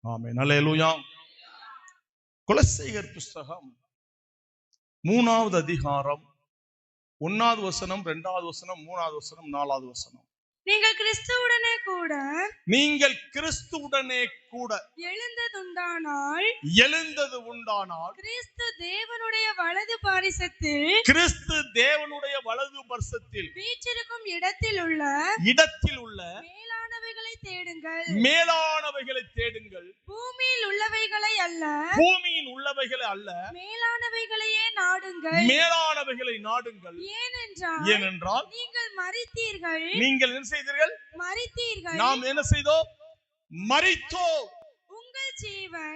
ஆமென். அல்லேலூயா. கொலோசையர் புஸ்தகம் 3வது அதிகாரம் 1வது வசனம், 2வது வசனம், 3வது வசனம், 4வது வசனம். நீங்கள் கிறிஸ்துவுடனே கூட எழுந்தது உண்டானால் கிறிஸ்து தேவனுடைய வலது பாரிசத்தில் வீற்றிருக்கும் இடத்தில் உள்ள மேலானவைகளை தேடுங்கள். பூமியில் உள்ளவைகளை அல்ல, மேலானவைகளை நாடுங்கள். ஏனென்றால் நீங்கள் என்ன செய்தீர்கள்? நாம் என்ன செய்தோம்? மரித்தோம்.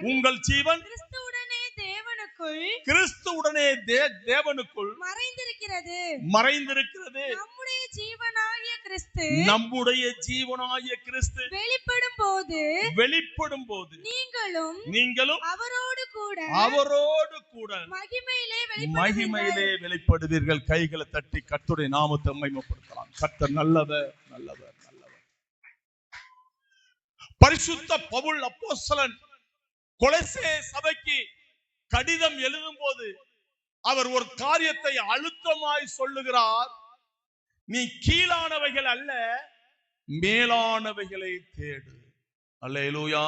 உங்கள் ஜீவன் கிறிஸ்துவுடனே தேவனுக்குள் மறைந்திருக்கிறது. நம்முடைய ஜீவனாகிய கிறிஸ்து வெளிப்படும் போது நீங்களும் அவரோடு கூட மகிமையிலே வெளிப்படுவீர்கள். கைகளை தட்டி கர்த்தருடைய நாமத்தை மகிமைப்படுத்தலாம். கர்த்தர் நல்லவர். பரிசுத்த பவுல் அப்போஸ்தலன் கொலோசே சபைக்கு கடிதம் எழுதும் போது அவர் ஒரு காரியத்தை அழுத்தமாய் சொல்லுகிறார். நீ கீழானவைகள் அல்ல, மேலானவைகளை தேடு. அல்லேலூயா,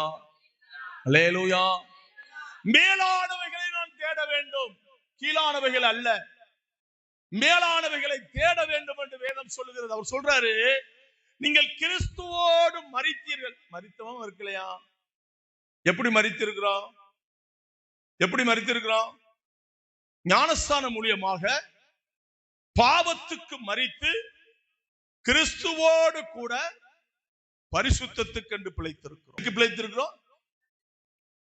அல்லேலூயா. மேலானவைகளை நான் தேட வேண்டும், கீழானவைகள் அல்ல, மேலானவைகளை தேட வேண்டும் என்று வேதம் சொல்லுகிறது. அவர் சொல்றாரு, நீங்கள் கிறிஸ்துவோடு மரித்தீர்கள். மரித்தவன் இருக்கலையா? எப்படி மரித்திருக்கிறோம்? ஞானஸ்தானம் மூலமாக பாவத்துக்கு மரித்து கிறிஸ்துவோடு கூட பரிசுத்தத்துக்கென்று பிழைத்திருக்கிறோம்.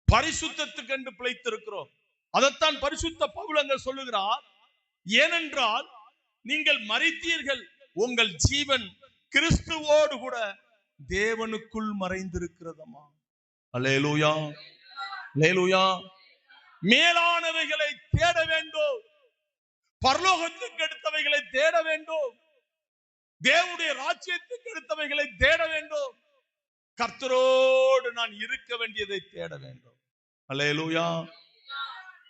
பரிசுத்தத்துக்கென்று பிழைத்திருக்கிறோம். அதைத்தான் பரிசுத்த பவுல் அங்க சொல்லுகிறார். ஏனென்றால் நீங்கள் மரித்தீர்கள், உங்கள் ஜீவன் கிறிஸ்துவோடு கூட தேவனுக்குள் மறைந்திருக்கிறதமா. அல்லேலூயா, அல்லேலூயா. மேலானவைகளை தேட வேண்டும், பரலோகத்துக்கு எடுத்தவைகளை தேட வேண்டும், தேவனுடைய ராஜ்யத்துக்கு எடுத்தவைகளை தேட வேண்டும், கர்த்தரோடு நான் இருக்க வேண்டியதை தேட வேண்டும். அல்லேலூயா.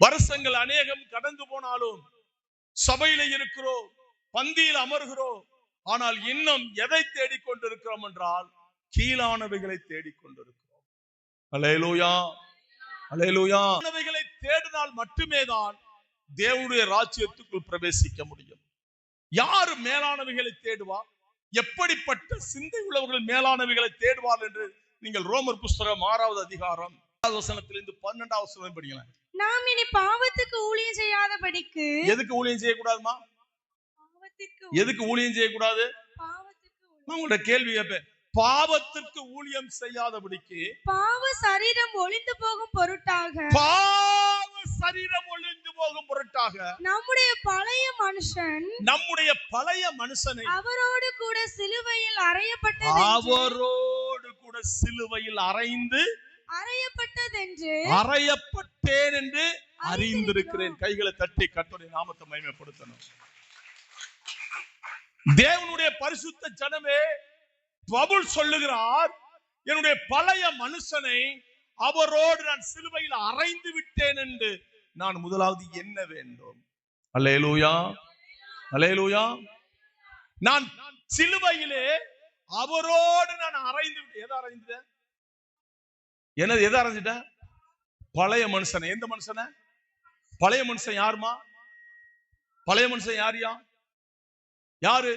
வருஷங்கள் அநேகம் கடந்து போனாலும் சபையில இருக்கிறோம், பந்தியில் அமர்கிறோம். ஆனால் இன்னும் எதை தேடிக்கொண்டிருக்கிறோம் என்றால் கீழானவைகளை தேடிக்கொண்டிருக்கிறோம். அல்லேலூயா, அல்லேலூயா. மேலானவைகளை தேடினால் மட்டுமே தான் தேவனுடைய ராஜ்யத்துக்குள் பிரவேசிக்க முடியும். யாரு மேலானவைகளை தேடுவா? எப்படிப்பட்ட சிந்தை உள்ளவர்கள் மேலானவைகளை தேடுவார் என்று நீங்கள் ரோமர் புஸ்தகம் 6வது அதிகாரம் 1வது வசனத்திலிருந்து 12வது வசனம் படிக்கலாம். நாம் இனி பாவத்துக்கு ஊழியம் செய்யாதபடிக்கு. எதுக்கு ஊழியம் செய்யக்கூடாதுமா? எதுக்கு ஊழியம் செய்யக்கூடாது? நான் உங்களோட கேள்வி கேட்பேன். பாவத்திற்கு ஊழியம் செய்யாதபடிக்கு. பாவ சரீரம் ஒளிந்து போகும் பொருட்டாக நம்முடைய பழைய மனுஷனை அவரோடு கூட சிலுவையில் அறையப்பட்டேன் என்று அறிந்திருக்கிறேன். கைகளை தட்டி கர்த்தருடைய நாமத்தை மகிமைப்படுத்தணும். தேவனுடைய பரிசுத்த ஜனமே, பவுல் சொல்லுகிறார், என்னுடைய பழைய மனுஷனை அவரோடு நான் சிலுவையில் அறைந்து விட்டேன் என்று நான் முதலாவது என்ன வேண்டும்? அல்லேலூயா, அல்லேலூயா. நான் சிலுவையிலே அவரோடு நான் அறைந்து விட்டேன். எதை அறைந்துட்டேன்? எதை அறைஞ்சிட்டேன்? பழைய மனுஷனை. எந்த மனுஷனை? பழைய மனுஷன் யாருமா? பழைய மனுஷன் யாரு?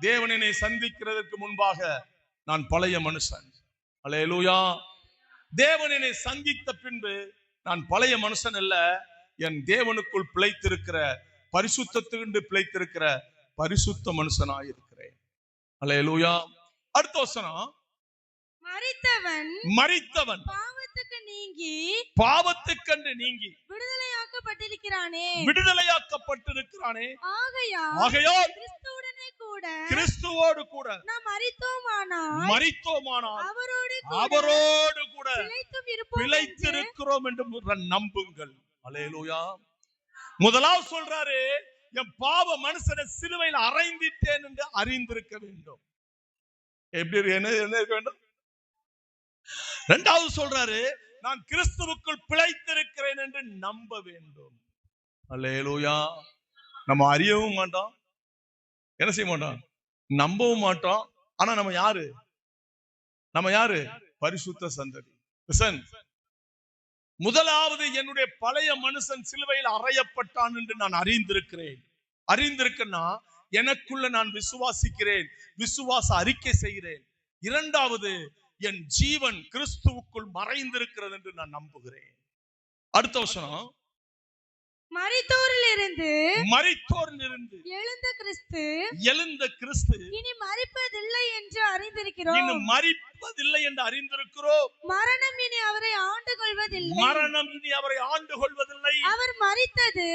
தேவனை சந்திக்கிறதற்கு முன்பாக நான் பழைய மனுஷன். அல்லேலூயா. தேவனை சந்தித்த பின்பு நான் பழைய மனுஷன் அல்ல, என் தேவனுக்குள் பிழைத்திருக்கிற, பரிசுத்தத்துக்கு பிழைத்திருக்கிற பரிசுத்த மனுஷனாயிருக்கிறேன். அல்லேலூயா. அடுத்த வசனம், மரித்தவன் பாவத்துக்கென்று நீங்கி விடுதலையாக்கப்பட்டிருக்கிறானே. ஆகையால் கிறிஸ்துவோடு கூட மரித்தோமானால் அவரோடு கூட பிழைத்திருக்கிறோம் என்று நம்புங்கள். அல்லேலூயா. முதலாவது சொல்றாரு, என் பாவ மனுஷனை சிலுவையில் அறைந்திட்டேன் என்று அறிந்திருக்க வேண்டும். எப்படி என்ன இருக்க வேண்டும்? இரண்டாவது சொல்றாரு, நான் கிறிஸ்துவுக்குள் பிழைத்திருக்கிறேன் என்று நம்ப வேண்டும். அல்லேலூயா. நம்ம அறியவும் மாட்டோம், என்ன செய்ய மாட்டோம், நம்பவும் மாட்டோம். ஆனா நம்ம யாரு? பரிசுத்த சந்ததி. முதலாவது, என்னுடைய பழைய மனுஷன் சிலுவையில் அறையப்பட்டான் என்று நான் அறிந்திருக்கேன்னா எனக்குள்ள நான் விசுவாசிக்கிறேன், விசுவாச அறிக்கை செய்கிறேன். இரண்டாவது, என் ஜீவன் கிறிஸ்துவுக்குள் மறைந்திருக்கிறது என்று நான் நம்புகிறேன். அடுத்த வசனம், மரித்தோரிலிருந்து எழுந்த கிறிஸ்து இனி மரிப்பதில்லை என்று அறிந்திருக்கிறோம். மரணம் இனி அவரை ஆண்டு கொள்வதில்லை. அவர் மரித்தது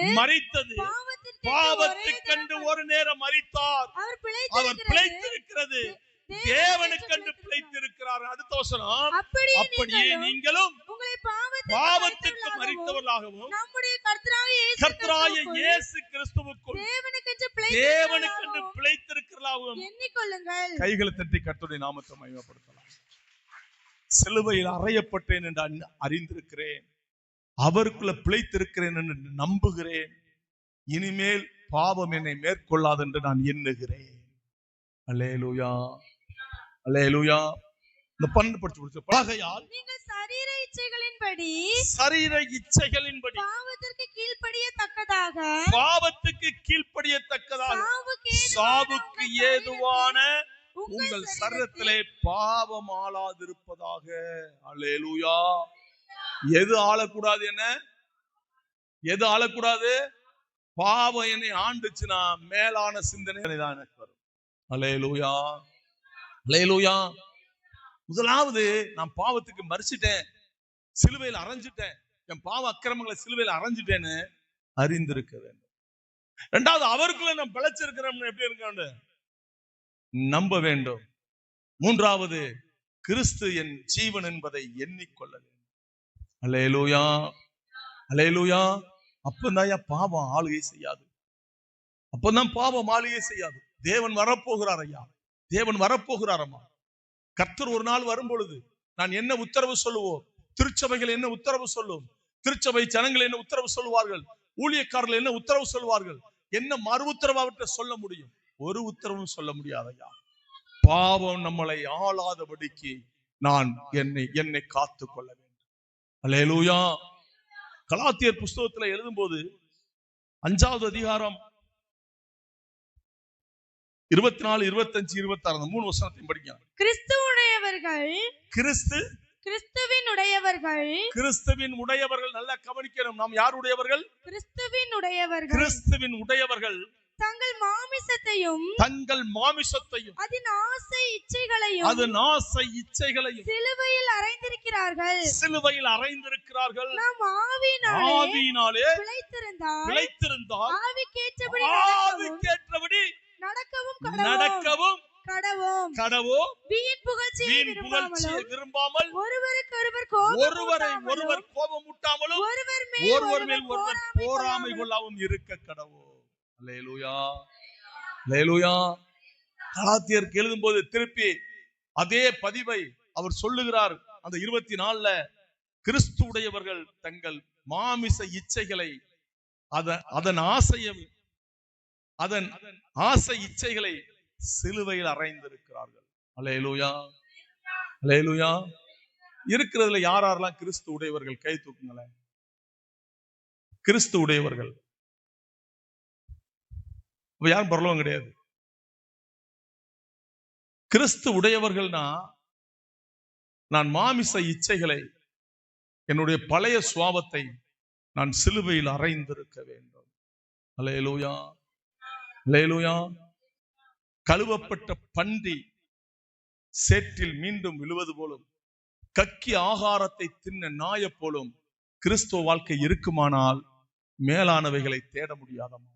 பாவத்துக்கென்று ஒரு நேரம் மரித்தார். அவர் பிழைத்திருக்கிறது தேவனுக்கென்று பிழைத்திருக்கிறார். அடுத்த வசனம், அப்படியே நீங்களும் பாவத்துக்கு மரித்தவர்களாகவும் நம்முடைய கர்த்தராகிய இயேசு கிறிஸ்துவுக்குள் தேவனுக்கென்று பிழைத்திருக்கிறவர்களாகவும் எண்ணிக்கொள்ளுங்கள். கைகளை தட்டி கர்த்தருடைய நாமத்தை மகிமைப்படுத்தலாம். சிலுவையில் அறையப்பட்டேன் என்று அறிந்திருக்கிறேன், அவருக்குள்ள பிழைத்திருக்கிறேன் என்று நம்புகிறேன். இனிமேல் பாவம் என்னை மேற்கொள்ளாது என்று நான் எண்ணுகிறேன். அல்லேலூயா, அல்லேலூயா. இந்த 12 படிச்சு முடிச்ச பலகையால் நீங்கள் சரீர இச்சைகளின்படி பாவத்துக்கு கீழ்ப்படியத்தக்கதாக சாவுக்கு ஏதுவான உங்கள் சரீரத்திலே பாவம் ஆளாதிருப்பதாக. அல்லேலூயா. எது ஆளக்கூடாது? எது ஆளக்கூடாது? பாவம் என்னை ஆண்டுச்சுன்னா மேலான சிந்தனை தான் எனக்கு வரும். அல்லேலூயா, அல்லேலூயா. முதலாவது, நான் பாவத்துக்கு மரிச்சிட்டேன், சிலுவையில் அறைஞ்சிட்டேன், என் பாவ அக்கிரமங்களை சிலுவையில் அறைஞ்சிட்டேன்னு அறிந்திருக்க வேண்டும். இரண்டாவது, அவருக்குள்ள நான் பிழைச்சிருக்கிறேன் எப்படி இருக்க நம்ப வேண்டும். மூன்றாவது, கிறிஸ்து என் ஜீவன் என்பதை எண்ணிக்கொள்ள வேண்டும். அல்லேலூயா, அல்லேலூயா. அப்பதான் பாவம் ஆளுகை செய்யாது. அப்பதான் பாவம் ஆளுகை செய்யாது. தேவன் வரப்போகிறார் ஐயா, தேவன் வரப்போகிறார் அம்மா. கர்த்தர் ஒரு நாள் வரும் பொழுது நான் என்ன உத்தரவு சொல்லுவோம்? திருச்சபைகள் என்ன உத்தரவு சொல்லும்? திருச்சபை ஜனங்கள் என்ன உத்தரவு சொல்லுவார்கள்? ஊழியக்காரர்கள் என்ன உத்தரவு சொல்வார்கள்? என்ன மறு உத்தரவு அவற்றை சொல்ல முடியும்? ஒரு உத்தரவும் சொல்ல முடியாதையா. பாவம் நம்மளை ஆளாதபடிக்கு நான் என்னை காத்து கொள்ள வேண்டும். அல்லேலூயா. கலாத்தியர் புஸ்தகத்துல எழுதும் போது 5வது அதிகாரம் 24, 25, 26 3 வசனத்தையும் படிங்க. கிறிஸ்துவின் உடையவர்கள் நல்லா கவனிக்கணும். நாம் யாருடையவர்கள்? கிறிஸ்துவின் உடையவர்கள் தங்கள் மாமிசத்தையும் அதன் ஆசை இச்சைகளையும் சிலுவையில் அறைந்திருக்கிறார்கள். நாம் ஆவியினாலே பிழைத்திருந்தால் ஆவிக்கேற்றபடி நடக்கவும் வீண் புகழ்ச்சியை விரும்பாமல் ஒருவரை கோபமூட்டாமலும் ஒருவர் மேல் ஒருவர் போராமை கொள்ளாமல் இருக்க கடவோம். அல்லேலூயா, அல்லேலூயா. கலாத்தியருக்கு எழுதும் போது திருப்பி அதே பதிவை அவர் சொல்லுகிறார். அந்த 24ல கிறிஸ்து உடையவர்கள் தங்கள் மாமிச இச்சைகளை அதன் ஆசை இச்சைகளை சிலுவையில் அறைந்திருக்கிறார்கள். அல்லேலூயா, அல்லேலூயா. இருக்கிறதுல யாரெல்லாம் கிறிஸ்து உடையவர்கள்? கை தூக்குங்களேன். கிறிஸ்து உடையவர்கள் யாரும் பரலோகம் கிடையாது. கிறிஸ்து உடையவர்கள்னா நான் மாமிச இச்சைகளை, என்னுடைய பழைய சுவாபத்தை நான் சிலுவையில் அறைந்திருக்க வேண்டும். அல்லேலூயா, அல்லேலூயா. கழுவப்பட்ட பன்றி சேற்றில் மீண்டும் விழுவது போலும், கக்கி ஆகாரத்தை தின்ன நாய போலும் கிறிஸ்துவ வாழ்க்கை இருக்குமானால் மேலானவைகளை தேட முடியாதமா?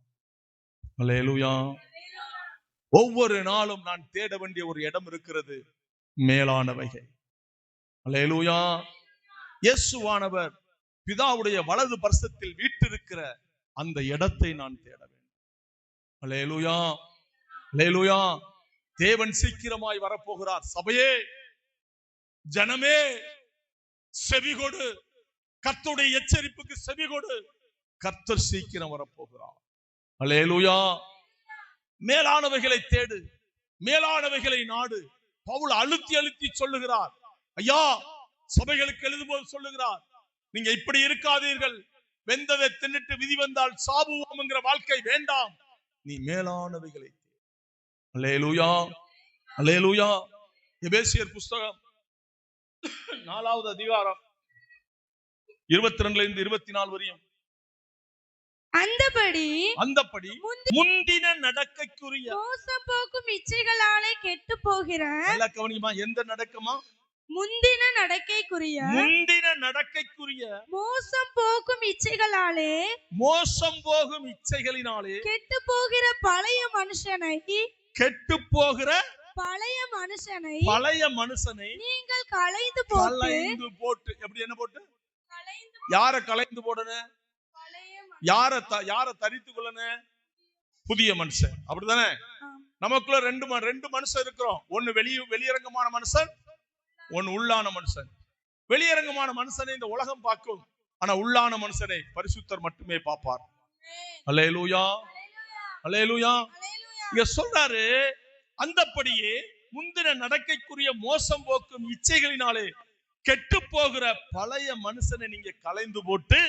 அல்லேலூயா. ஒவ்வொரு நாளும் நான் தேட வேண்டிய ஒரு இடம் இருக்கிறது, மேலானவைகள். அல்லேலூயா. இயேசுவானவர் பிதாவுடைய வலது பர்சத்தில் வீற்றிருக்கிற அந்த இடத்தை நான் தேட வேண்டும். அல்லேலூயா, அல்லேலூயா. தேவன் சீக்கிரமாய் வரப்போகிறார். சபையே, ஜனமே, செவிகொடு, கர்த்தருடைய எச்சரிப்புக்கு செவிகொடு. கர்த்தர் சீக்கிரம் வரப்போகிறார். அல்லேலூயா. மேலானவைகளை தேடு, மேலானவைகளை நாடு. பவுல் அழுத்தி அழுத்தி சொல்லுகிறார். ஐயா, சபைகளுக்கு எழுதும்போது சொல்லுகிறார், நீங்க இப்படி இருக்காதீர்கள். வெந்ததை தின்னுட்டு விதி வந்தால் சாபுவோம் என்கிற வாழ்க்கை வேண்டாம். நீ மேலானவைகளை தேடு. அல்லேலூயா, அல்லேலூயா. எபேசியர் புஸ்தகம் 4வது அதிகாரம் 22 24 வரையும். அந்தபடி முந்தின நடக்கைக்குரிய மோசம் போக்கும் இச்சைகளாலே கெட்டு போகிற, நல்லா கவனிமா, எந்த நடக்கமா? முந்தின நடக்கைக்குரிய மோசம் போக்கும் இச்சைகளாலே, மோசம் போகும் இச்சைகளினாலே கெட்டு போகிற பழைய மனுஷனை நீங்கள் களைந்து போட்டு. எப்படி என்ன போட்டு? யார களைந்து போடணும்? யார தரித்து கொள்ளணும்? புதிய மனுஷன். அப்படித்தானே? நமக்குள்ள ரெண்டு மனுஷன் இருக்கிறோம். ஒன்னு வெளியரங்கமான மனுஷன், ஒன்னு உள்ளான மனுஷன். வெளியரங்கமான மனுஷனை இந்த உலகம் பார்க்கும், ஆனா உள்ளான மனுஷனை பரிசுத்தர் மட்டுமே பார்ப்பார். அல்லேலூயா, அல்லேலூயா. இங்க சொல்றாரு, அந்தப்படியே முந்தின நடக்கைக்குரிய மோசம் போக்கும் இச்சைகளினாலே கெட்டு போகிற பழைய மனுஷனை நீங்க களைந்து போட்டு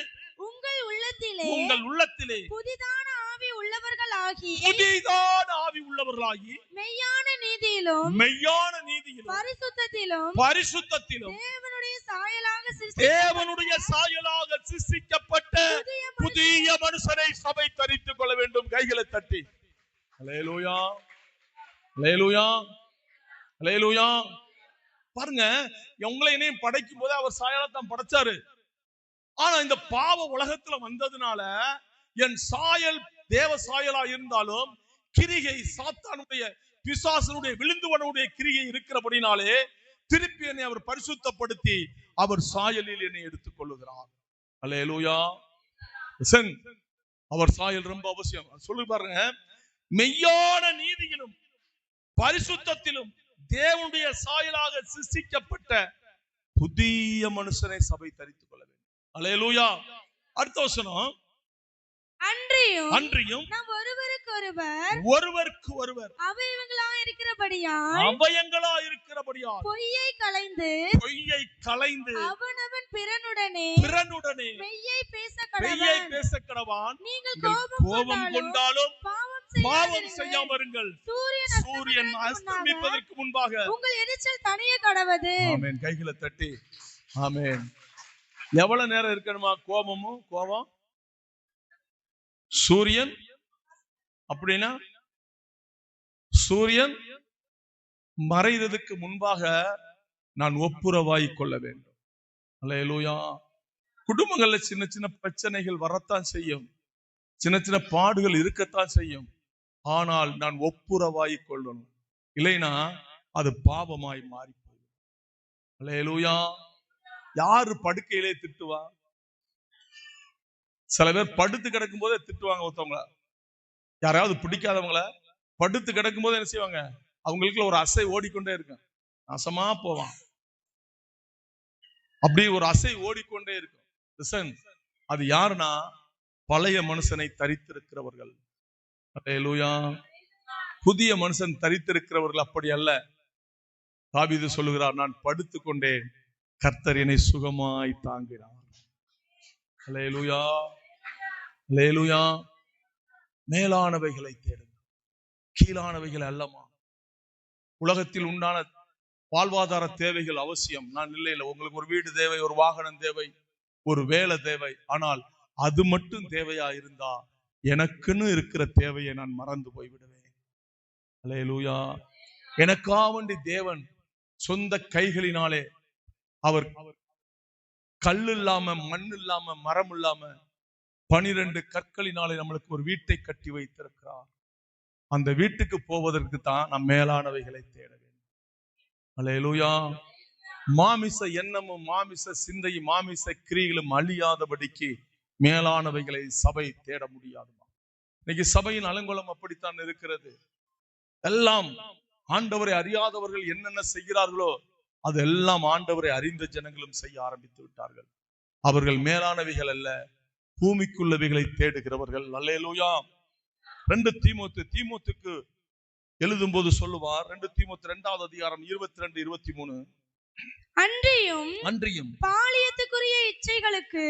உங்கள் உள்ளத்திலே புதிதான ஆவி உள்ளவர்களாகி மெய்யான நீதியிலும் பரிசுத்தத்திலும் தேவனுடைய சாயலாக சிருஷ்டிக்கப்பட்ட புதிய மனுஷனை சபை தரித்துக் கொள்ள வேண்டும். கைகளை தட்டி அல்லேலூயா, அல்லேலூயா, அல்லேலூயா. பாருங்க, உங்களை என்னையும் படைக்கும் போது அவர் சாயலாத்தான் படைச்சாரு. ஆனா இந்த பாவ உலகத்துல வந்ததுனால என் சாயல் தேவ சாயலா இருந்தாலும் கிரிகை சாத்தானுடைய பிசாசனுடைய விழுந்துவனுடைய கிரிகை இருக்கிறபடினாலே திருப்பி என்னை அவர் பரிசுத்தப்படுத்தி அவர் சாயலில் என்னை எடுத்துக் கொள்ளுகிறார். அல்லேலூயா. அவர் சாயல் ரொம்ப அவசியம். சொல்லு பாருங்க, மெய்யான நீதியிலும் பரிசுத்தத்திலும் தேவனுடைய சாயலாக சிருஷ்டிக்கப்பட்ட புதிய மனுஷனை சபை தரித்துக் கொள்ள வேண்டும். அல்லேலூயா. அடுத்த வசனம், அன்றியும் நாம் ஒருவருக்கு ஒருவர் அவயவங்களாய் இருக்கிறபடியால் பொய்யை களைந்து அவனவன் பிறனுடனே மெய்யை பேச கடவான். நீங்கள் கோபம் கொண்டாலும் பாவம் செய்யாமல் இருங்கள். சூரியன் அஸ்தமிப்பதற்கு முன்பாக உங்கள் எரிச்சல் தணிய கடவது. ஆமென். கைகளை தட்டி ஆமென். எவ்வளவு நேரம் இருக்கணுமா கோபம்? சூரியன் அப்படின்னா சூரியன் மறைறதுக்கு முன்பாக நான் ஒப்புரவாய் கொள்ள வேண்டும். அல்லேலூயா. குடும்பங்கள்ல சின்ன சின்ன பிரச்சனைகள் வரத்தான் செய்யும், சின்ன சின்ன பாடுகள் இருக்கத்தான் செய்யும். ஆனால் நான் ஒப்புரவாய் கொள்ளணும், இல்லைன்னா அது பாவமாய் மாறி போகும். அல்லேலூயா. யாரு படுக்கையிலே திட்டுவா? சில பேர் படுத்து கிடக்கும் போதே திட்டுவாங்க. ஒருத்தவங்கள, யாராவது பிடிக்காதவங்கள படுத்து கிடக்கும் போது என்ன செய்வாங்க? அவங்களுக்கு ஒரு அசை ஓடிக்கொண்டே இருக்கும், நாசமா போவான். அப்படி ஒரு அசை ஓடிக்கொண்டே இருக்கும். அது யாருன்னா பழைய மனுஷனை தரித்திருக்கிறவர்கள். அல்லேலூயா. புதிய மனுஷன் தரித்திருக்கிறவர்கள் அப்படி அல்ல. தாவீது சொல்லுகிறார், நான் படுத்துக்கொண்டேன், கர்த்தர் என்னை சுகமாய் தாங்கினார். அல்லேலூயா, அல்லேலூயா. மேலானவைகளை தேடுங்கள், கீழானவைகள் அல்லமா. உலகத்தில் உண்டான வாழ்வாதார தேவைகள் அவசியம். நான் இல்லை, உங்களுக்கு ஒரு வீடு தேவை, ஒரு வாகனம் தேவை, ஒரு வேலை தேவை. ஆனால் அது மட்டும் தேவையா இருந்தா எனக்குன்னு இருக்கிற தேவையை நான் மறந்து போய்விடுவேன். அல்லேலூயா. எனக்கா வேண்டி தேவன் சொந்த கைகளினாலே அவர் கல் இல்லாம, மண் இல்லாம, மரம் இல்லாம 12 கற்களினாலே நம்மளுக்கு ஒரு வீட்டை கட்டி வைத்திருக்கிறார். அந்த வீட்டுக்கு போவதற்கு தான் நாம் மேலானவைகளை தேட வேண்டும். அல்லேலூயா. மாமிச எண்ணமும் மாமிச சிந்தையும் மாமிச கிரிகளும் அழியாதபடிக்கு மேலானவைகளை சபை தேட முடியாதுமா. இன்னைக்கு சபையின் அலங்கோலம் அப்படித்தான் இருக்கிறது. எல்லாம் ஆண்டவரை அறியாதவர்கள் என்னென்ன செய்கிறார்களோ அதெல்லாம் ஆண்டவரை அறிந்த ஜனங்களும் செய்ய ஆரம்பித்து விட்டார்கள். அவர்கள் மேலானவைகள் அல்ல, பூமிக்குள்ளவைகளை தேடுகிறவர்கள். அல்லேலூயா. 2 தீமோத்தேயுக்கு எழுதும் போது சொல்லுவார், 2 தீமோத்தேயு 2வது அதிகாரம் 22, 23. அன்றியும் பாலியத்துக்குரிய இச்சைகளுக்கு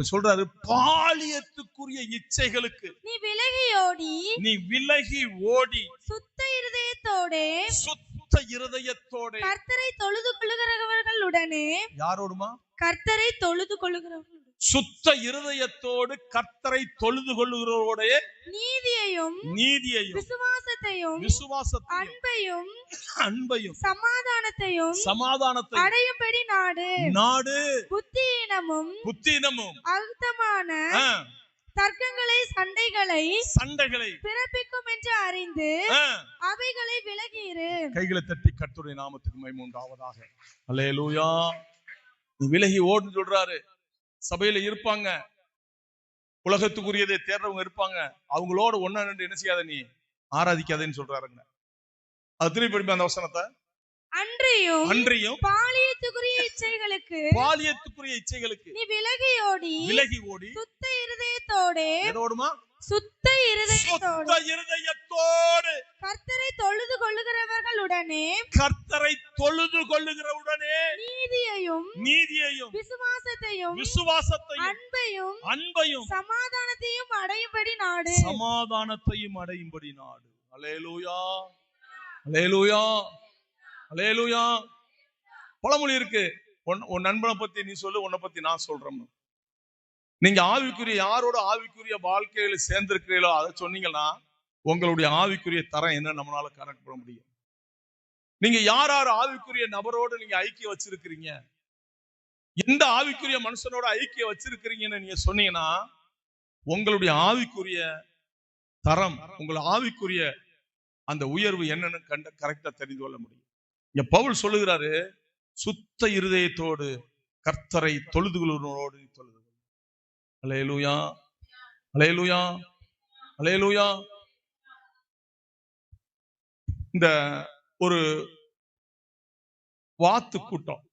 சொல்றாரு, பாலியத்துக்குரிய இச்சைகளுக்கு நீ விலகி ஓடி சுத்த இருதயத்தோடே கர்த்தரை தொழுது கொள்ளுகிறவர்களுடனே. யாரோடுமா? கர்த்தரை தொழுது கொள்ளுகிறவர்கள். சுத்த இருதயத்தோடு கர்த்தரை தொழுது கொள்ளுகிறவருடைய நீதியையும் விசுவாசத்தையும் அன்பையும் சமாதானத்தையும் அடையும்படி நாடு. புத்தியினமும் அழுத்தமான தர்க்கங்களை சண்டைகளை பிறப்பிக்கும் என்று அறிந்து அவைகளை விலகியிரு. கைகளை தட்டி கர்த்தருடைய நாமத்துக்கு மகிமை உண்டாவதாக. அல்லேலூயா. நீ விலகி ஓடுன்னு சொல்றாரு. சபையில இருப்பாங்க, உலகத்துக்குரியதை தேடுறவங்க இருப்பாங்க, அவங்களோட ஒன்னா ரெண்டு என்ன செய்யாத, நீ ஆராதிக்காதேன்னு சொல்றாருங்க. அது திருப்பி படிப்பேன் அந்த வசனத்தை. அன்றியும் பாலியத்துக்குரிய இச்சைகளுக்கு நீ விலகி ஓடி சுத்த இருதயத்தோடு கர்த்தரை தொழுது கொள்ளுகிறவர்களுடனே நீதியையும் விசுவாசத்தையும் அன்பையும் சமாதானத்தையும் அடையும்படி நாடு. அல்லேலூயா, அல்லேலூயா, அல்லேலூயா. பழமொழி இருக்கு, உன் நண்பனை பத்தி நீ சொல்லு, உன்னை பத்தி நான் சொல்றேன். நீங்க யாரோட ஆவிக்குரிய வாழ்க்கையில சேர்ந்திருக்கிறீங்களோ அதை சொன்னீங்கன்னா உங்களுடைய ஆவிக்குரிய தரம் என்ன நம்மளால கரெக்ட் பண்ண முடியும். நீங்க யார் ஆவிக்குரிய நபரோடு நீங்க ஐக்கியம் வச்சிருக்கிறீங்க, எந்த ஆவிக்குரிய மனுஷனோட ஐக்கியம் வச்சிருக்கிறீங்கன்னு நீங்க சொன்னீங்கன்னா உங்களுடைய ஆவிக்குரிய தரம், உங்களை ஆவிக்குரிய அந்த உயர்வு என்னன்னு கரெக்டா தெரிந்து கொள்ள முடியும். இங்க பவுல் சொல்லுகிறாரு, சுத்த இருதயத்தோடு கர்த்தரை தொழுது கொள்ளுகிறவரோடு நீ தொழுது. அல்லேலூயா, அல்லேலூயா, அல்லேலூயா. இந்த ஒரு வாத்து கூட்டம்,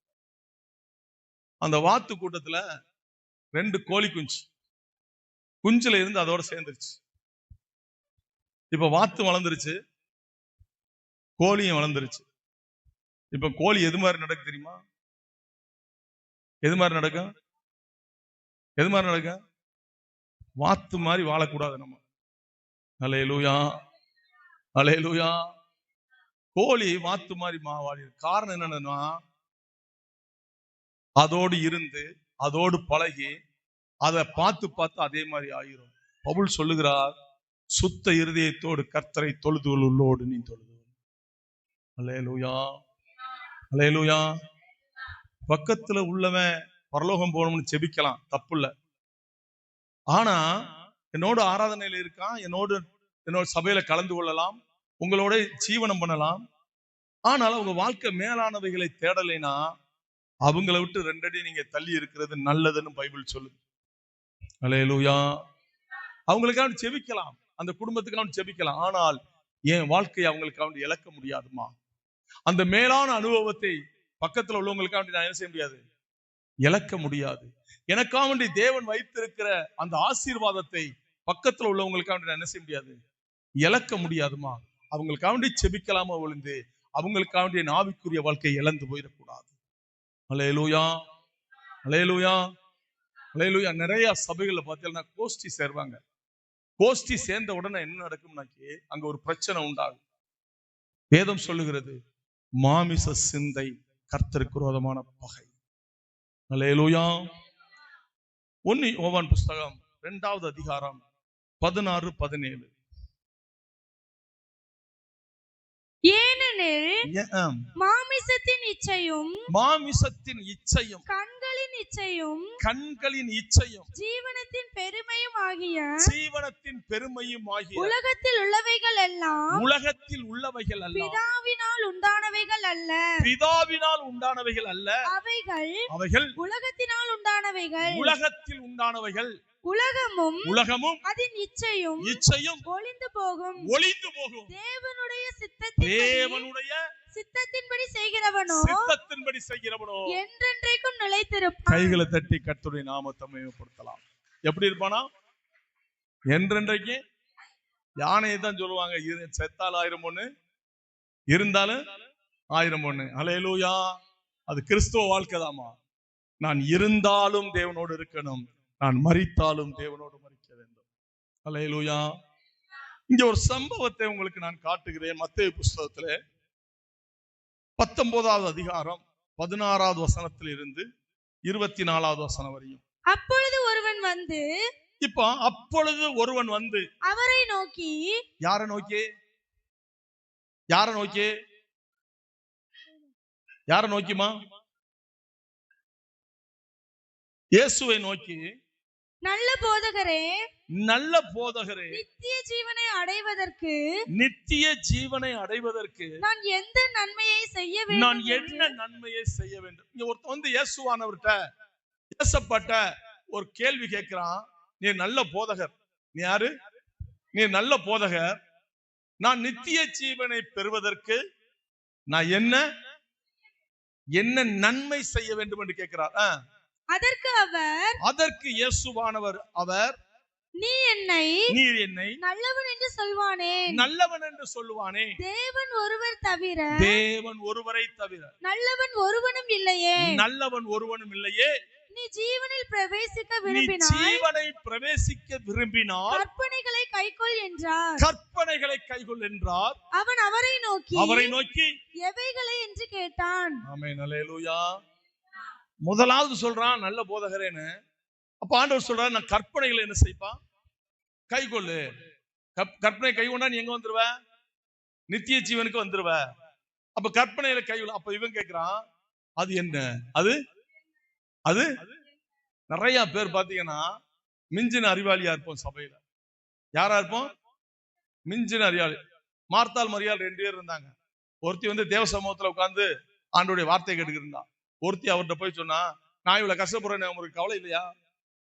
அந்த வாத்து கூட்டத்துல 2 கோழி குஞ்சுல இருந்து அதோட சேர்ந்துருச்சு. இப்ப வாத்து வளர்ந்துருச்சு, கோழியும் வளர்ந்துருச்சு. இப்ப கோழி எது மாதிரி நடக்கு தெரியுமா? எது மாதிரி நடக்கும்? வாத்து மாதிரி வாழக்கூடாது நம்ம. அல்லேலூயா, அல்லேலூயா. கோழி வாத்து மாதிரி வாழ காரணம் என்னன்னா, அதோடு இருந்து அதோடு பழகி அதை பார்த்து அதே மாதிரி ஆயிரும். பவுல் சொல்லுகிறார், சுத்த இருதயத்தோடு கர்த்தரை தொழுது உள்ளோடு நீ தொழுது. அல்லேலூயா, அல்லேலூயா. பக்கத்துல உள்ளவன் பரலோகம் போகணும்னு செபிக்கலாம், தப்பு இல்லை. ஆனா என்னோட ஆராதனையில இருக்கான், என்னோட சபையில கலந்து கொள்ளலாம், உங்களோட ஜீவனம் பண்ணலாம். ஆனால் உங்க வாழ்க்கை மேலானவைகளை தேடலைன்னா அவங்களை விட்டு 2 அடி நீங்க தள்ளி இருக்கிறது நல்லதுன்னு பைபிள் சொல்லுது. அல்லேலூயா. அவங்களுக்காக செபிக்கலாம், அந்த குடும்பத்துக்காக செபிக்கலாம். ஆனால் என் வாழ்க்கையை அவங்களுக்காக இழக்க முடியாதுமா. அந்த மேலான அனுபவத்தை பக்கத்துல உள்ளவங்களுக்காக நான் என்ன செய்ய முடியாது, இழக்க முடியாது. எனக்காக வேண்டி தேவன் வைத்திருக்கிற அந்த ஆசீர்வாதத்தை பக்கத்துல உள்ளவங்களுக்காக நான் என்ன செய்ய முடியாது, இழக்க முடியாதுமா. அவங்களுக்காக வேண்டி செபிக்கலாம விழுந்து அவங்களுக்காக வேண்டிய ஆவிக்குரிய வாழ்க்கையை இழந்து போயிடக்கூடாது. அல்லேலூயா, அல்லேலூயா, அல்லேலூயா. நிறைய சபைகள்ல பார்த்தீங்கன்னா கோஷ்டி சேர்வாங்க. கோஷ்டி சேர்ந்த உடனே என்ன நடக்கும்னாக்கி அங்க ஒரு பிரச்சனை உண்டாகும். வேதம் சொல்லுகிறது, மாமிச சிந்தை கர்த்தருக்கு விரோதமான பகை. அல்லேலூயா. 1 யோவான் புஸ்தகம் 2வது அதிகாரம் 16, 17. ஏனெனில் மாமிசத்தின் இச்சையும் கண்களின் இச்சையும் ஜீவனத்தின் பெருமையும் ஆகிய உலகத்தில் உள்ளவைகள் எல்லாம் பிதாவினால் உண்டானவைகள் அல்ல, அவைகள் உலகத்தினால் உண்டானவைகள். உலகமும் அதன் இச்சையும் ஒளிந்து போகும். தேவனுடைய சித்தத்தின்படி செய்கிறவனோ சித்தத்தின்படி செய்கிறவனோ என்றென்றைக்கும் நிலைத்திருப்பான். கைகளை தட்டி கர்த்தருடைய நாமத்தை மகிமைப்படுத்தலாம். எப்படி இருப்பானா? என்றென்றைக்கு. யானையை தான் சொல்லுவாங்க, செத்தால் 1000 பொண்ணு, இருந்தாலும் 1000 பொண்ணு. அல்லேலூயா. அது கிறிஸ்துவ வாழ்க்கைதாமா. நான் இருந்தாலும் தேவனோடு இருக்கணும், நான் மரித்தாலும் தேவனோடு மரிக்க வேண்டும். அல்லேலூயா. இங்க ஒரு சம்பவத்தை உங்களுக்கு நான் காட்டுகிறேன். மத்தேயு புஸ்தகத்துல 19வது அதிகாரம் 16வது வசனத்தில் இருந்து 24வது வசனம் வரையும். அப்பொழுது ஒருவன் வந்து, இப்போ அப்பொழுது ஒருவன் வந்து அவரை நோக்கி, யாரை நோக்கி? யாரை நோக்கி? யாரை நோக்கிமா? இயேசுவை நோக்கி, நல்ல போதகரே, நல்ல போதகரே, நித்திய ஜீவனை அடைவதற்கு நித்திய ஜீவனை அடைவதற்கு நான் எந்த நன்மையை செய்ய வேண்டும்? நான் என்ன நன்மையை செய்ய வேண்டும்? இங்க ஒருத்தன் வந்து இயேசுவானவர்கிட்ட, இயேசப்பட்ட ஒரு கேள்வி கேட்கிறான். நீ நல்ல போதகர். நீ யாரு? நீ நல்ல போதகர். நான் நித்திய ஜீவனை பெறுவதற்கு நான் என்ன என்ன நன்மை செய்ய வேண்டும் என்று கேட்கிறார். அதற்கு இயேசுவானவர் அவர், நீர் என்னை நல்லவன் என்று சொல்வானேன். நல்லவன் என்று சொல்லுவானே. தேவன் ஒருவர் தவிர, தேவன் ஒருவரை தவிர நல்லவன் ஒருவனும் இல்லையே. நல்லவன் ஒருவனும் இல்லையே. நீ ஜீவனில் பிரவேசிக்க விரும்பினால் கற்பனைகளை கைக்கொள் என்றார். கற்பனைகளை கைக்கொள் என்றார். அவன் அவரை நோக்கி எவைகளை என்று கேட்டான். ஆமென். அல்லேலூயா. முதலாவது சொல்றான் நல்ல போதகரேன்னு. அப்ப ஆண்டவர் சொல்றாரு, நான் கற்பனைகளை என்ன செய்ப்பா? கைக்கொள்ளு. கற்பனை கைகொண்டா நீ எங்க வந்துருவ? நித்திய ஜீவனுக்கு வந்துருவ. அப்ப கற்பனைகளை கைகொள்ள. அப்ப இவன் கேட்கிறான், அது என்ன? அது நிறைய பேர் பாத்தீங்கன்னா மிஞ்சின அறிவாளியா இருப்போம் சபையில. யாரா இருப்போம்? மிஞ்சின அறிவாளி. மார்த்தாள் மரியாள் 2 பேர் இருந்தாங்க. ஒருத்தி வந்து தேவ சமூகத்துல உட்கார்ந்து ஆண்டோடைய வார்த்தை கேட்டுக்கிட்டு இருந்தா. ஒருத்தி அவர்கிட்ட போய் சொன்னா, நான் இவ்வளவு கஷ்டப்படுறேன், உங்களுக்கு கவலை இல்லையா?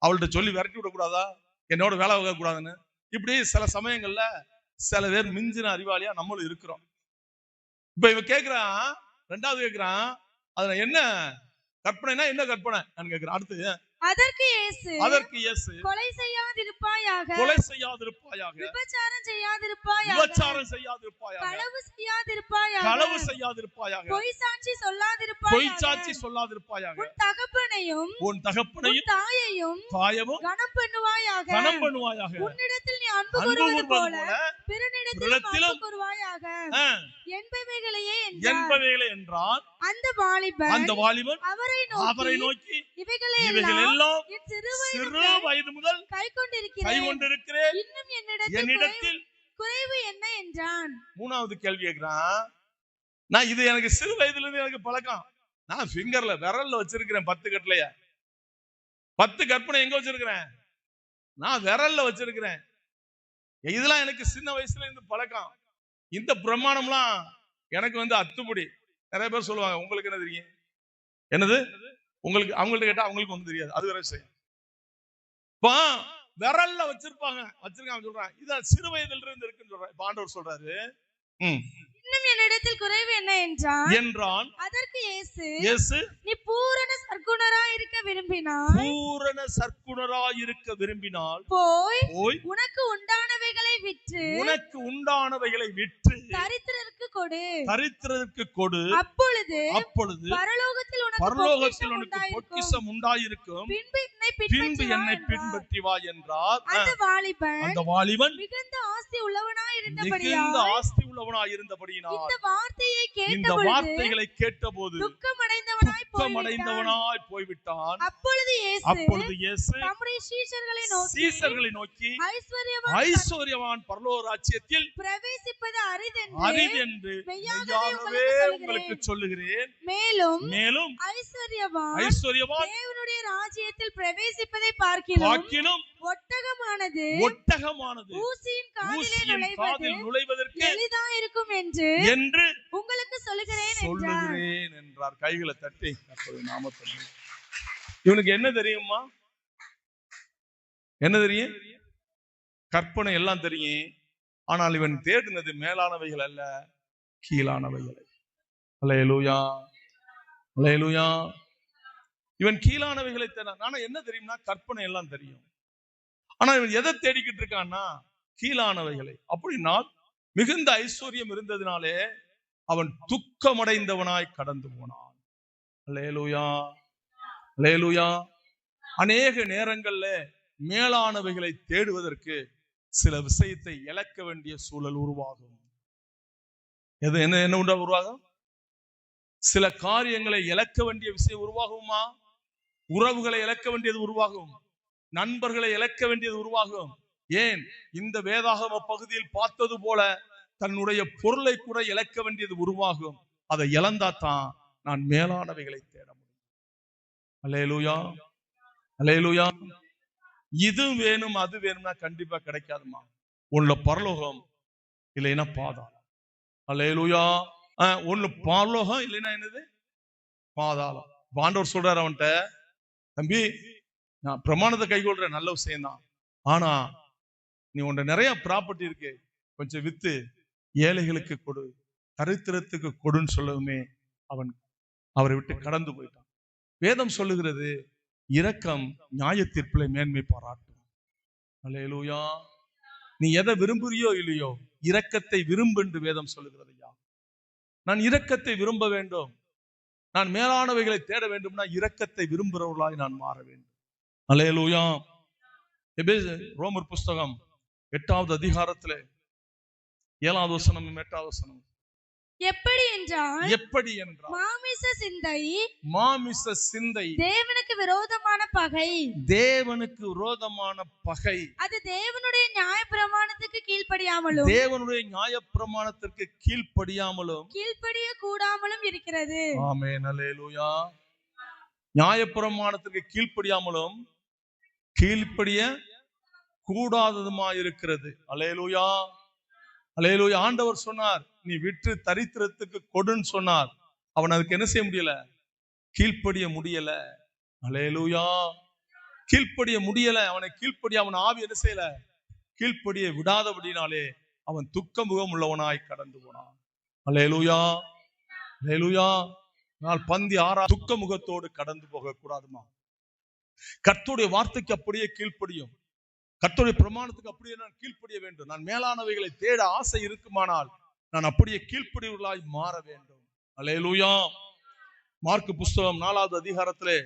அவள்கிட்ட சொல்லி விரட்டி விடக்கூடாதா? என்னோட வேலை வைக்க கூடாதுன்னு. இப்படி சில சமயங்கள்ல சில பேர் மிஞ்சின அறிவாளியா நம்மளும் இருக்கிறோம். இப்ப இவன் கேட்கிறான், 2வது கேட்கிறான், அதுல என்ன கற்பனைனா என்ன கற்பனை நான் கேட்கிறேன். அடுத்து அதற்கு இயேசு கொலை செய்யாதிருப்பாயாக, விபச்சாரம் செய்யாதிருப்பாயாக, களவு செய்யாதிருப்பாயாக, பொய் சாட்சி சொல்லாதிருப்பாயாக, உன் தகப்பனையும் தாயையும் கனம் பண்ணுவாயாக, உன்னிடத்தில் நீ அன்பு கூறுவது போல பிறனிடத்தில் அன்பு கூறுவாயாக என்பவைகளே என்றார். அந்த வாலிபன் அவரை நோக்கி இவைகளை எல்லாம் சிறு வயது முதல் கைக்கொண்டிருக்கிறேன், இன்னும் என்னிடத்தில் குறைவு என்ன என்றான். 3வது கேள்வி கேட்கிறான். நான் இது எனக்கு சிறு வயதுல இருந்து எனக்கு பழக்கம். நான் ஃபிங்கர்ல விரல்ல வச்சிருக்கிறேன் 10 கட்டளைய. 10 கற்பனை எங்க வச்சிருக்கிறேன்? நான் விரல்ல வச்சிருக்கிறேன். இதெல்லாம் எனக்கு சின்ன வயசுல இருந்து பழக்கம். இந்த பிரமாணம்லாம் எனக்கு வந்து அத்துப்படி. நிறைய பேர் சொல்லுவாங்க, உங்களுக்கு என்ன தெரியும்? என்னது உங்களுக்கு? அவங்கள்ட்ட கேட்டா அவங்களுக்கு ஒன்றும் தெரியாது. அது வேற விஷயம். விரல்ல வச்சிருக்காங்க சொல்றாங்க. இத சிறு வயதுல இருந்து இருக்குன்னு சொல்றாங்க. இப்ப ஆண்டவர் சொல்றாரு, இன்னும் என்னிடத்தில் குறைவு என்ன என்றான். அதற்கு இயேசு நீ பூரண சற்குணராய் இருக்க விரும்பினால் போய் உனக்கு உண்டானவைகளை விற்று தரித்திரருக்கு கொடு. அப்பொழுது பரலோகத்தில் உனக்கு பொக்கிஷம் உண்டாயிருக்கும். பின்பு என்னை பின்பற்றி வா என்றார். அந்த வாலிபன் மிகுந்த ஆஸ்தி உள்ளவனாய் இருந்தபடியினால் இந்த வார்த்தைகளை கேட்டபோது துக்கமடைந்தவனாய் போய்விட்டான். அப்பொழுது இயேசு சீஷர்களை நோக்கி, ஐஸ்வர்யவான் பரலோக ராஜ்யத்தில் பிரவேசிப்பது அரிதென்று மெய்யாகவே உங்களுக்கு சொல்லுகிறேன். மேலும் ஐஸ்வர்யவான் தேவனுடைய ராஜ்யத்தில் பிரவேசிப்பதை பார்க்கிலும் ஒட்டகமானது ஊசியின் காதில் நுழைவதற்கு எளிதாயிருக்கும் என்று உங்களுக்கு சொல்லுகிறேன் என்றார். கைகளை தட்டி நாமத்தை. இவனுக்கு என்ன தெரியுமா? என்ன தெரியும்? கற்பனை எல்லாம் தெரியும். ஆனால் இவன் தேடினது மேலானவைகள் அல்ல, கீழானவைகளை. அல்லேலூயா, அல்லேலூயா. இவன் கீழானவைகளை தேடான். ஆனா என்ன தெரியும்னா கற்பனை எல்லாம் தெரியும். ஆனா இவன் எதை தேடிக்கிட்டு இருக்கான்னா கீழானவைகளை. அப்படின்னா மிகுந்த ஐஸ்வர்யம் இருந்ததினாலே அவன் துக்கமடைந்தவனாய் கடந்து போனான். அல்லேலூயா, அல்லேலூயா. அநேக நேரங்கள்ல மேலானவைகளை தேடுவதற்கு சில விஷயத்தை இழக்க வேண்டிய சூழல் உருவாகும். எது என்ன என்ன உருவாகும்? சில காரியங்களை இழக்க வேண்டிய விஷயம் உருவாகுமா? உறவுகளை இழக்க வேண்டியது உருவாகும், நண்பர்களை இழக்க வேண்டியது உருவாகும். ஏன் இந்த வேதாகம பகுதியில் பார்த்தது போல தன்னுடைய பொருளை கூட இழக்க வேண்டியது உருவாகும். அதை இழந்தாதான் நான் மேலானவைகளை தேட முடியும். அல்லேலூயா, அல்லேலூயா. இது வேணும் அது வேணும்னா கண்டிப்பா கிடைக்காதுமா. உள்ள பரலோகம் இல்லைன்னா பாதாளம். அல்லேலூயா. ஒண்ணு பரலோகம் இல்லைன்னா என்னது? பாதாளம். ஆண்டவர் சொல்றாரு அவன்கிட்ட, தம்பி நான் பிரமாணத்தை கைகொள்றேன், நல்ல விஷயம் தான். ஆனா நீ உன்ட நிறைய ப்ராப்பர்ட்டி இருக்கு, கொஞ்சம் வித்து ஏழைகளுக்கு கொடு, தரித்திரத்துக்கு கொடுன்னு சொல்லவுமே அவன் அவரை விட்டு கடந்து போயிட்டான். வேதம் சொல்லுகிறது இரக்கம் நியாய தீர்ப்பிலே மேன்மை பாராட்டும். அல்லேலூயா. நீ எதை விரும்புறியோ இல்லையோ இரக்கத்தை விரும்பு என்று வேதம் சொல்லுகிறது. ஐயா, நான் இரக்கத்தை விரும்ப வேண்டும், நான் மேலானவைகளை தேட வேண்டும்னா இரக்கத்தை விரும்புகிறவர்களாய் நான் மாற வேண்டும். அல்லேலூயா. ரோமர் புஸ்தகம் 8வது அதிகாரத்திலே 7வது வசனம் 8வது வசனம். எப்படி என்றால் மாமிச சிந்தை தேவனுக்கு விரோதமான பகை, தேவனுக்கு விரோதமான பகை. அது தேவனுடைய நியாயப்பிரமாணத்துக்கு கீழ்ப்படியாமலும் கீழ்ப்படிய கூடாமலும் இருக்கிறது. ஆமென், அல்லேலூயா. நியாயப்பிரமாணத்திற்கு கீழ்ப்படியாமலும் கீழ்ப்படிய கூடாததுமாய் இருக்கிறது. அல்லேலூயா, அல்லேலூயா. ஆண்டவர் சொன்னார் நீ விற்று தரித்திரத்துக்கு கொடுன்னு சொன்னார். அவன் அதுக்கு என்ன செய்ய முடியல? கீழ்ப்படிய முடியல. அல்லேலூயா. கீழ்ப்படிய முடியல. அவனை கீழ்ப்படிய அவன் ஆவி என்ன செய்யல? கீழ்ப்படிய விடாதபடினாலே அவன் துக்க முகம் உள்ளவனாய் கடந்து போனான். அல்லேலூயா, அல்லேலூயா. நான் பந்தி ஆறா துக்க முகத்தோடு கடந்து போக கூடாதுமா. கர்த்தருடைய வார்த்தைக்கு அப்படியே கீழ்ப்படியும், கர்த்தருடைய பிரமாணத்துக்கு அப்படியே நான் கீழ்ப்படிய வேண்டும். நான் மேலானவைகளை தேட ஆசை இருக்குமானால் நான் அப்படியே கீழ்ப்படியவர்களாய் மாற வேண்டும். அல்லேலூயா. மார்க்கு புஸ்தகம் 4வது அதிகாரத்திலே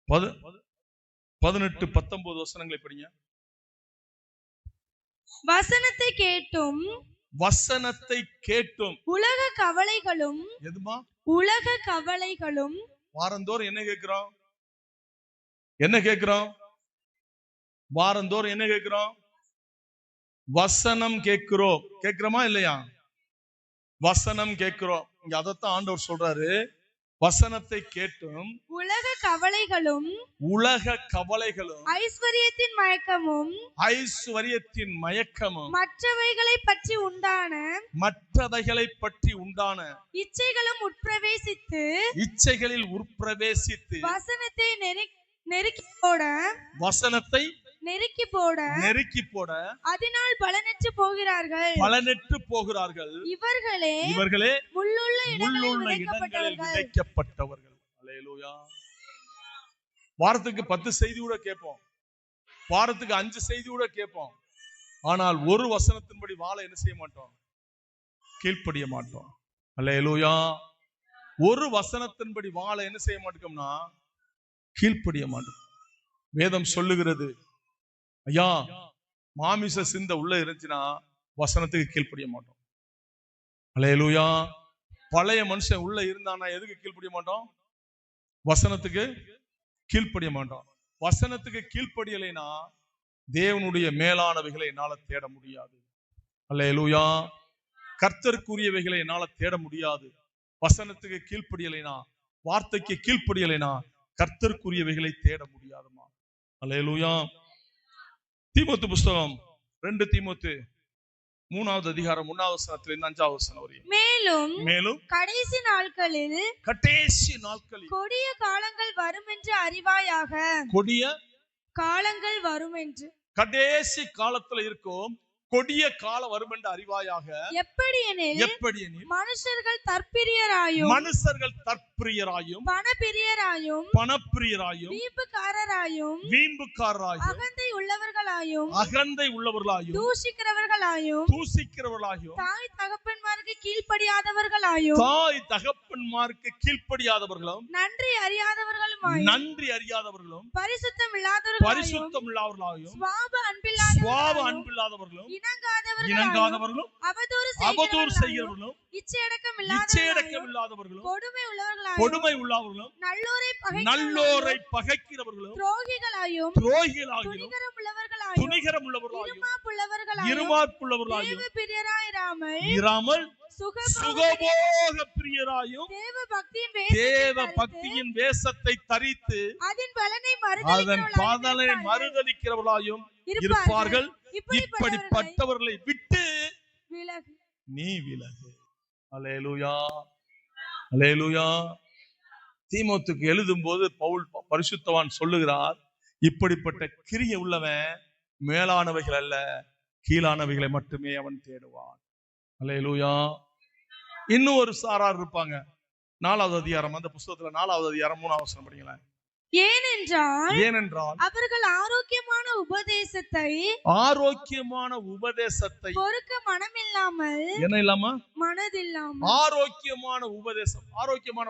18-19 வசனங்களை படிங்க. வசனத்தை கேட்டும் உலக கவலைகளும், எதுமா? உலக கவலைகளும். வாரந்தோறும் என்ன கேட்கிறோம்? என்ன கேட்கிறோம்? வாரந்தோறும் என்ன கேட்கிறோம்? வசனம் கேட்கிறோம். கேட்கிறோமா இல்லையா? வசனம் கேட்கிறோம். இங்க அதைத்தான் ஆண்டவர் சொல்றாரு. வசனத்தை கேட்டும் உலக கவலைகளும், ஐஸ்வரியத்தின் மயக்கமும் மற்றவைகளை பற்றி உண்டான இச்சைகளில் உட்பிரவேசித்து வசனத்தை நெருக்கி போட அதனால் பலனற்று போகிறார்கள். இவர்களே முள்ளுள்ள இடங்களில் விதைக்கப்பட்டவர்கள். அல்லேலூயா. வாரத்துக்கு 10 செய்தி கூட கேட்போம், வாரத்துக்கு 5 செய்தி கூட கேட்போம். ஆனால் ஒரு வசனத்தின்படி வாழ என்ன செய்ய மாட்டோம்? கீழ்ப்படிய மாட்டோம். அல்லேலூயா. ஒரு வசனத்தின்படி வாழ என்ன செய்ய மாட்டோம்னா கீழ்ப்படிய மாட்டோம். வேதம் சொல்லுகிறது, ஐயா மாமிச சிந்த உள்ள இருந்துச்சுன்னா வசனத்துக்கு கீழ்ப்படிய மாட்டோம். அல்லேலூயா. பழைய மனுஷன் உள்ள இருந்தானா எதுக்கு கீழ்ப்படிய மாட்டோம்? வசனத்துக்கு கீழ்ப்படிய மாட்டோம். வசனத்துக்கு கீழ்ப்படியலைனா தேவனுடைய மேலானவைகளை என்னால தேட முடியாது. அல்லேலூயா. கர்த்தருக்குரியவைகளை என்னால தேட முடியாது. வசனத்துக்கு கீழ்ப்படியலைனா, வார்த்தைக்கு கீழ்ப்படியலைனா கர்த்தருக்குரியவைகளை தேட முடியாதுமா. அல்லேலூயா. தீமோத்து புஸ்தகம் 2 தீமோத்து 3வது அதிகாரம் 1வது வசனத்திலிருந்து 5வது வசனம் வரை. மேலும் கடைசி நாட்களில் கொடிய காலங்கள் வரும் என்று அறிவாயாக. கொடிய காலங்கள் வரும் என்று. கடைசி காலத்துல இருக்கும் கொடிய காலம் வரும் என்று அறிவாயாக. எப்படியெனில் மனுஷர்கள் தற்பிரியராயும் பணப்பிரியராயும் வீம்புக்காரராயும் அகந்தை உள்ளவர்களாயும் தூசிக்கிறவர்களாயும் தாய் தகப்பன்மாருக்கு கீழ்ப்படியாதவர்களும் நன்றி அறியாதவர்களும் பரிசுத்தம் இல்லாதவர்களாயும் சுவாப அன்பில்லாதவர்களும் இணங்காதவர்களும் அவதூறு செய்கிறவர்களும் இச்சையடக்கம் இல்லாதவர்களும் கொடுமை உள்ளவர்களும் நல்லோரை பகைக்கிறவர்களும் துரோகிகளாயும் துணிகரம் உள்ளவர்களாயும் இருமாப்புள்ளவர்களாயும் இராமல் சுகபோக பிரியராயும் தேவ பக்தியின் வேஷத்தை தரித்து அதன் பலனை மறுதலிக்கிறவர்களாயும் இருப்பார்கள். இப்படிப்பட்டவர்களை விட்டு நீ விலகு. அல்லேலூயா, அல்லேலூயா. தீமோத்துக்கு எழுதும் போது பவுல் பரிசுத்தவான் சொல்லுகிறார், இப்படிப்பட்ட கிரியை உள்ளவன் மேலானவைகள் அல்ல, கீழானவைகளை மட்டுமே அவன் தேடுவான். அல்லேலூயா. இன்னும் ஒரு சாரார் இருப்பாங்க. 4வது அதிகாரம், அந்த புத்தகத்துல 4வது அதிகாரம் 3வது வசனம் படிங்களேன். ஏனென்றால் அவர்கள் ஆரோக்கியமான உபதேசத்தை பொறுக்க மனமில்லாமல், என்ன இல்லாம, மனதில்லாமல். ஆரோக்கியமான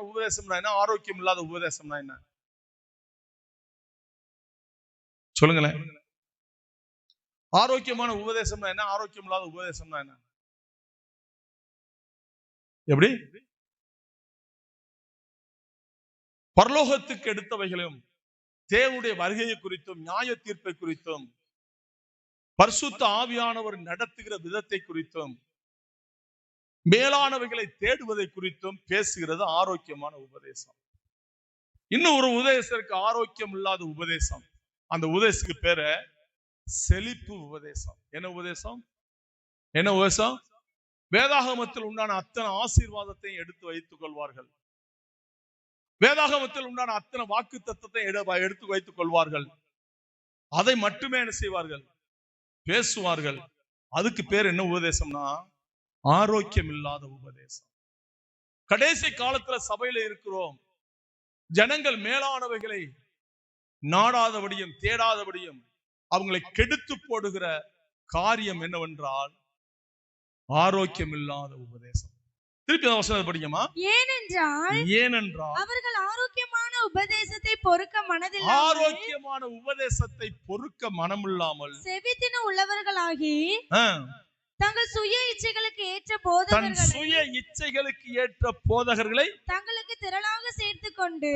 உபதேசம்னா என்ன? ஆரோக்கியம் இல்லாத உபதேசம்னா என்ன? சொல்லுங்களேன். ஆரோக்கியமான உபதேசம்னா என்ன? ஆரோக்கியம் இல்லாத உபதேசம்னா என்ன? எப்படி? பரலோகத்துக்கு எடுத்தவைகளும் தேவனுடைய வருகையை குறித்தும் நியாய தீர்ப்பை குறித்தும் பரிசுத்த ஆவியானவர் நடத்துகிற விதத்தை குறித்தும் மேலானவைகளை தேடுவதை குறித்தும் பேசுகிறது ஆரோக்கியமான உபதேசம். இன்னும் ஒரு உபதேசத்துக்கு ஆரோக்கியம் இல்லாத உபதேசம். அந்த உபதேசத்துக்கு பேரு செழிப்பு உபதேசம். என்ன உபதேசம்? வேதாகமத்தில் உண்டான அத்தனை ஆசீர்வாதத்தையும் எடுத்து வைத்துக் கொள்வார்கள். வேதாகமத்தில் உண்டான அத்தனை வாக்கு தத்தத்தை எடுத்து வைத்துக் கொள்வார்கள். அதை மட்டுமே என்ன செய்வார்கள்? பேசுவார்கள். அதுக்கு பேர் என்ன உபதேசம்னா ஆரோக்கியம் இல்லாத உபதேசம். கடைசி காலத்துல சபையில இருக்கிறோம். ஜனங்கள் மேலானவைகளை நாடாதபடியும் தேடாதபடியும் அவங்களை கெடுத்து போடுகிற காரியம் என்னவென்றால் ஆரோக்கியம் இல்லாத உபதேசம். திருப்பி வசனத்தை படிக்கமா. ஏனென்றால் அவர்கள் ஆரோக்கியமான உபதேசத்தை பொறுக்க மனமில்லாமல் செவித்தின உள்ளவர்களாகி தங்கள் சுய இச்சைகளுக்கு ஏற்ற போதகர்களை தங்களுக்கு திரளாக சேர்த்துக்கொண்டு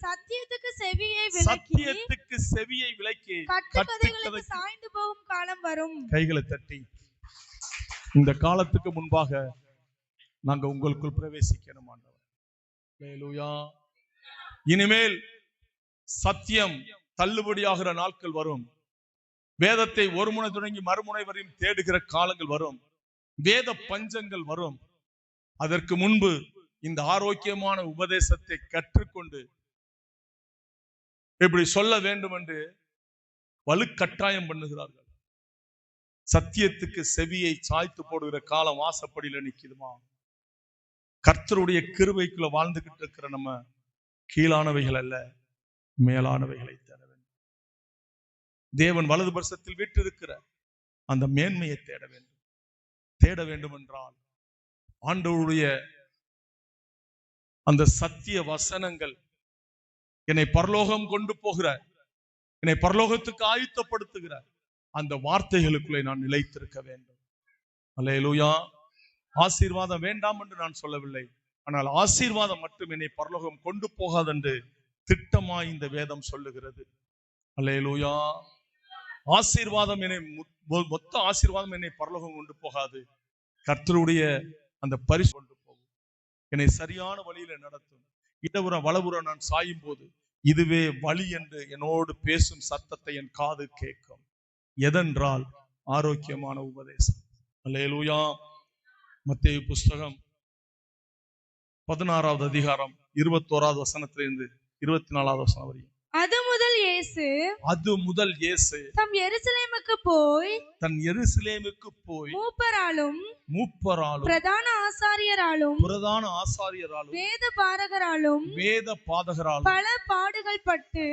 சத்தியத்துக்கு செவியை விலக்கி கட்டுக்கதைகளுக்கு சாய்ந்து போகும் காலம் வரும். கைகளை தட்டி, இந்த காலத்துக்கு முன்பாக நாங்க உங்களுக்குள் பிரவேசிக்கணும் ஆண்டவர். அல்லேலூயா. இனிமேல் சத்தியம் தள்ளுபடியாகிற நாட்கள் வரும். வேதத்தை ஒரு முனை தொடங்கி மறுமுனை வரையும் தேடுகிற காலங்கள் வரும். வேத பஞ்சங்கள் வரும். அதற்கு முன்பு இந்த ஆரோக்கியமான உபதேசத்தை கற்றுக்கொண்டு இப்படி சொல்ல வேண்டும் என்று வலுக்கட்டாயம் பண்ணுகிறார்கள். சத்தியத்துக்கு செவியை சாய்த்து போடுகிற காலம் வாசப்படியில நிக்குதுமா. கர்த்தருடைய கிருபைக்குள்ள வாழ்ந்துகிட்டு இருக்கிற நம்ம கீழானவைகள் அல்ல, மேலானவைகளை தேட வேண்டும். தேவன் வலது பரிசத்தில் வீற்றிருக்கிற அந்த மேன்மையை தேட வேண்டும் என்றால் ஆண்டவருடைய அந்த சத்திய வசனங்கள் என்னை பரலோகம் கொண்டு போகிற, என்னை பரலோகத்துக்கு ஆயத்தப்படுத்துகிற அந்த வார்த்தைகளுக்குள்ளே நான் நிலைத்திருக்க வேண்டும். அல்லேலூயா. ஆசீர்வாதம் வேண்டாம் என்று நான் சொல்லவில்லை. ஆனால் ஆசீர்வாதம் மட்டும் என்னை பரலோகம் கொண்டு போகாது என்று திட்டமாய் இந்த வேதம் சொல்லுகிறது. அல்லேலூயா. ஆசீர்வாதம் என்னை மொத்த ஆசீர்வாதம் என்னை பரலோகம் கொண்டு போகாது. கர்த்தருடைய அந்த பரிசு கொண்டு போகும். என்னை சரியான வழியில நடத்தும். இடபுறம் வலபுறம் நான் சாயும் போது இதுவே வழி என்று என்னோடு பேசும் சத்தத்தை என் காது கேட்கும். எதென்றால் ஆரோக்கியமான உபதேசம். அல்லேலூயா. மத்தேயு புஸ்தகம் 16வது அதிகாரம் 21வது வசனத்திலிருந்து 24வது வசனம் வரையும். அது முதல் இயேசு தம் எருசலேமுக்கு போய் மூப்பராலும் பிரதான ஆசாரியராலும் வேத பாதகராலும் பல பாடுகள் பட்டு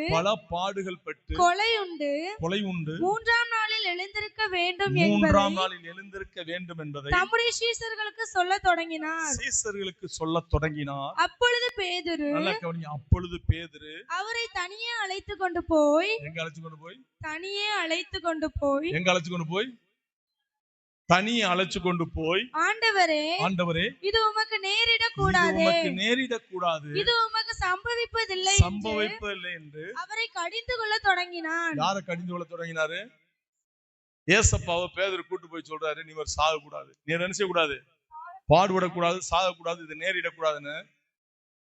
கொலையுண்டு மூன்றாம் நாளில் எழுந்திருக்க வேண்டும் என்பதை தம்முடைய சீசர்களுக்கு சொல்லத் தொடங்கினார். அப்பொழுது பேதுரு அவரை தனியே அழைத்து கொண்டு போய் தனியே அழைச்சு கொண்டு போய் ஆண்டவரே இது உமக்கு நேரிடக்கூடாது, இது உமக்கு சம்பவிப்பதில்லை என்று அவரை கடிந்து கொள்ள தொடங்கினார். யாரை கடிந்து கொள்ள தொடங்கினாரு? ஏசப்பாவை பேதுரு கூட்டு போய் சொல்றாரு, நீ ஒரு சாக கூடாது, நீ நினைச்ச கூடாது, பாடுபடக்கூடாது, சாகக்கூடாது, இது நேரிடக்கூடாதுன்னு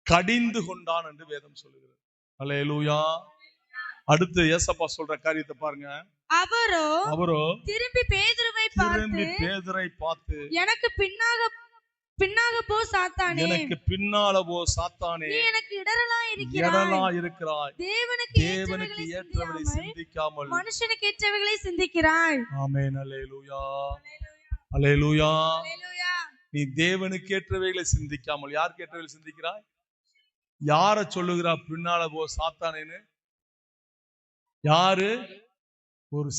கடிந்து கொண்டான் என்று வேதம் சொல்லுகிறது. அல்லேலூயா. அடுத்து ஏசப்பா சொல்ற காரியத்தை பாருங்க. அவரோ திரும்பி பேதுருவை பார்த்து எனக்கு பின்னாக போ சாத்தானே, நீ எனக்கு இடரலா இருக்கிறாய், தேவனுக்கு ஏற்றவைகளை சிந்திக்காமல் மனுஷனுக்கு ஏற்றவைகளை சிந்திக்கிறாய். ஆமென். அல்லேலூயா, அல்லேலூயா. நீ தேவனுக்கு ஏற்றவைகளை சிந்திக்காமல் யாருக்கு ஏற்றவைகளை சிந்திக்கிறாய்? யார சொல்லுகிறா பின்னால போ சாத்தானேன்னு? யாரு? ஒரு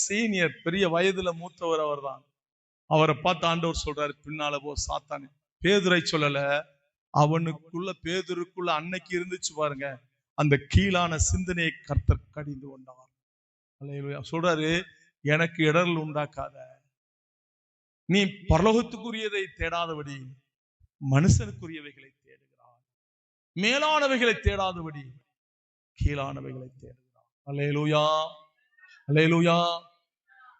சீனியர், பெரிய வயதுல மூத்தவர் அவர்தான். அவரை பார்த்து ஆண்டவர் சொல்றாரு, பின்னால போ சாத்தானே. பேதுரை சொல்லல, பேதுருக்குள்ள அன்னைக்கு இருந்துச்சு பாருங்க அந்த கீழான சிந்தனையை கர்த்தர் கடிந்து கொண்டார். அல்லேலூயா. சொல்றாரு, எனக்கு இடரல் உண்டாக்காத, நீ பரலோகத்துக்குரியதை தேடாதபடி மனுஷனுக்குரியவைகளை தேடுகிறார், மேலானவைகளை தேடாதபடி கீழானவைகளை தேடுகிறார். அல்லேலூயா, அல்லேலூயா.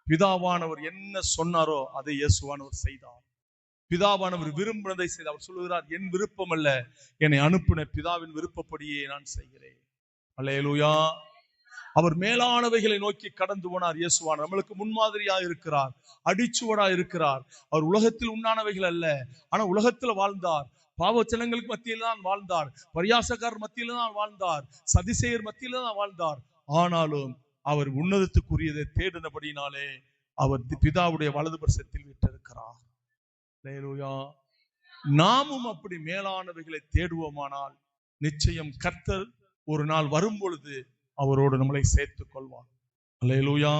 பிதாவானவர் என்ன சொன்னாரோ அதை இயேசுவானவர் செய்தார். பிதாவானவர் விரும்பினதை செய்தார். அவர் சொல்லுகிறார், என் விருப்பம் அல்ல, என்னை அனுப்பின பிதாவின் விருப்பப்படியே நான் செய்கிறேன். அல்லேலூயா. அவர் மேலானவைகளை நோக்கி கடந்து போனார். இயேசுவானவர் நம்மளுக்கு முன்மாதிரியா இருக்கிறார், அடிச்சுவடா இருக்கிறார். அவர் உலகத்தில் உண்டானவைகள் அல்ல, ஆனா உலகத்துல வாழ்ந்தார். பாவச்சனங்களுக்கு மத்தியில தான் வாழ்ந்தார், பரியாசக்காரர் மத்தியில தான் வாழ்ந்தார், சதிசேயர் மத்தியில தான் வாழ்ந்தார். ஆனாலும் அவர் உன்னதத்துக்குரியதை தேடினபடினாலே அவர் பிதாவுடைய வலது பரிசத்தில் விட்டிருக்கிறார். அல்லேலூயா. நாமும் அப்படி மேலானவைகளை தேடுவோமானால் நிச்சயம் கர்த்தர் ஒரு நாள் வரும் பொழுது அவரோடு நம்மளை சேர்த்துக் கொள்வார். அல்லேலூயா.